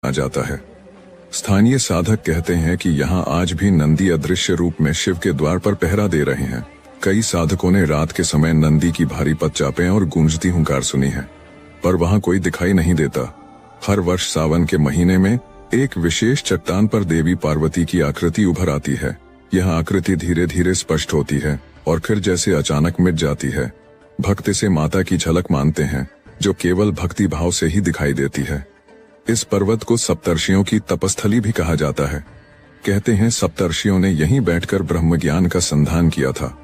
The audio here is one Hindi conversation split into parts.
आ जाता है। स्थानीय साधक कहते हैं कि यहाँ आज भी नंदी अदृश्य रूप में शिव के द्वार पर पहरा दे रहे हैं। कई साधकों ने रात के समय नंदी की भारी पदचापें और गूंजती हुंकार सुनी है, पर वहाँ कोई दिखाई नहीं देता। हर वर्ष सावन के महीने में एक विशेष चट्टान पर देवी पार्वती की आकृति उभर आती है। यह आकृति धीरे धीरे स्पष्ट होती है और फिर जैसे अचानक मिट जाती है। भक्त इसे माता की झलक मानते हैं, जो केवल भक्ति भाव से ही दिखाई देती है। इस पर्वत को सप्तर्षियों की तपस्थली भी कहा जाता है। कहते हैं सप्तर्षियों ने यहीं बैठकर ब्रह्म ज्ञान का संधान किया था।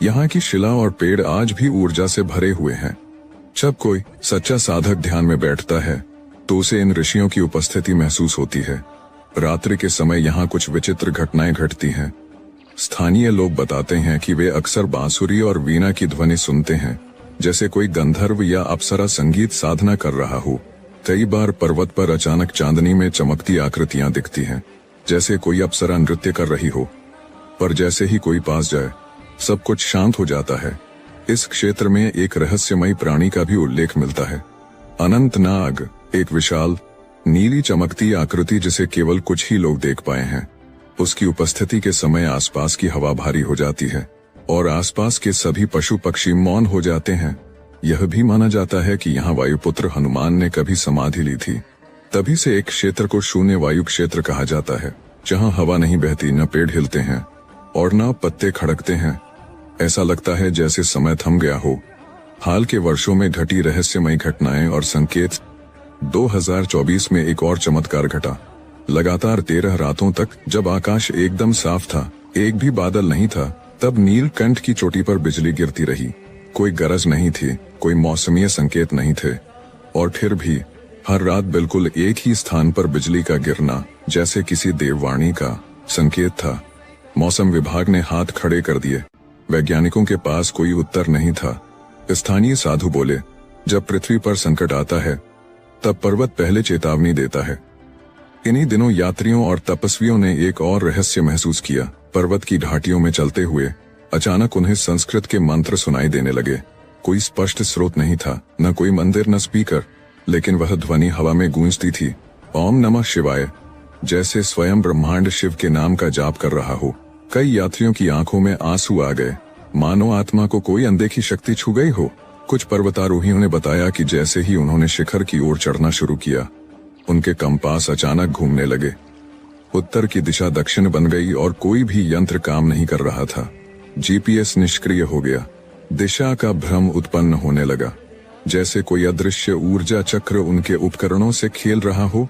यहाँ की शिला और पेड़ आज भी ऊर्जा से भरे हुए हैं। जब कोई सच्चा साधक ध्यान में बैठता है तो उसे इन ऋषियों की उपस्थिति महसूस होती है। रात्रि के समय यहाँ कुछ विचित्र घटनाएं घटती हैं। स्थानीय लोग बताते हैं कि वे अक्सर बांसुरी और वीणा की ध्वनि सुनते हैं, जैसे कोई गंधर्व या अप्सरा संगीत साधना कर रहा हो। कई बार पर्वत पर अचानक चांदनी में चमकती आकृतियां दिखती हैं, जैसे कोई अप्सरा नृत्य कर रही हो, पर जैसे ही कोई पास जाए सब कुछ शांत हो जाता है। इस क्षेत्र में एक रहस्यमयी प्राणी का भी उल्लेख मिलता है, अनंत नाग, एक विशाल नीली चमकती आकृति जिसे केवल कुछ ही लोग देख पाए हैं। उसकी उपस्थिति के समय आसपास की हवा भारी हो जाती है और आसपास के सभी पशु पक्षी मौन हो जाते हैं। यह भी माना जाता है कि यहाँ वायुपुत्र हनुमान ने कभी समाधि ली थी। तभी से एक क्षेत्र को शून्य वायु क्षेत्र कहा जाता है, जहाँ हवा नहीं बहती, न पेड़ हिलते हैं और न पत्ते खड़कते हैं। ऐसा लगता है जैसे समय थम गया हो। हाल के वर्षों में घटी रहस्यमयी घटनाएं और संकेत। 2024 में एक और चमत्कार घटा। लगातार 13 रातों तक जब आकाश एकदम साफ था, एक भी बादल नहीं था, तब नीलकंठ की चोटी पर बिजली गिरती रही। कोई गरज नहीं थी, कोई मौसमीय संकेत नहीं थे, और फिर भी हर रात बिल्कुल एक ही स्थान पर बिजली का गिरना जैसे किसी देववाणी का संकेत था। मौसम विभाग ने हाथ खड़े कर दिए। वैज्ञानिकों के पास कोई उत्तर नहीं था। स्थानीय साधु बोले, जब पृथ्वी पर संकट आता है तब पर्वत पहले चेतावनी देता है। इन्हीं दिनों यात्रियों और तपस्वियों ने एक और रहस्य महसूस किया। पर्वत की घाटियों में चलते हुए अचानक उन्हें संस्कृत के मंत्र सुनाई देने लगे। कोई स्पष्ट स्रोत नहीं था, न कोई मंदिर न स्पीकर, लेकिन वह ध्वनि हवा में गूंजती थी। ओम नमः शिवाय, जैसे स्वयं ब्रह्मांड शिव के नाम का जाप कर रहा हो। कई यात्रियों की आंखों में आंसू आ गए, मानो आत्मा को कोई अनदेखी शक्ति छू गई हो। कुछ पर्वतारोहियों ने बताया कि जैसे ही उन्होंने शिखर की ओर चढ़ना शुरू किया, उनके कंपास अचानक घूमने लगे। उत्तर की दिशा दक्षिण बन गई और कोई भी यंत्र काम नहीं कर रहा था। जीपीएस निष्क्रिय हो गया। दिशा का भ्रम उत्पन्न होने लगा, जैसे कोई अदृश्य ऊर्जा चक्र उनके उपकरणों से खेल रहा हो।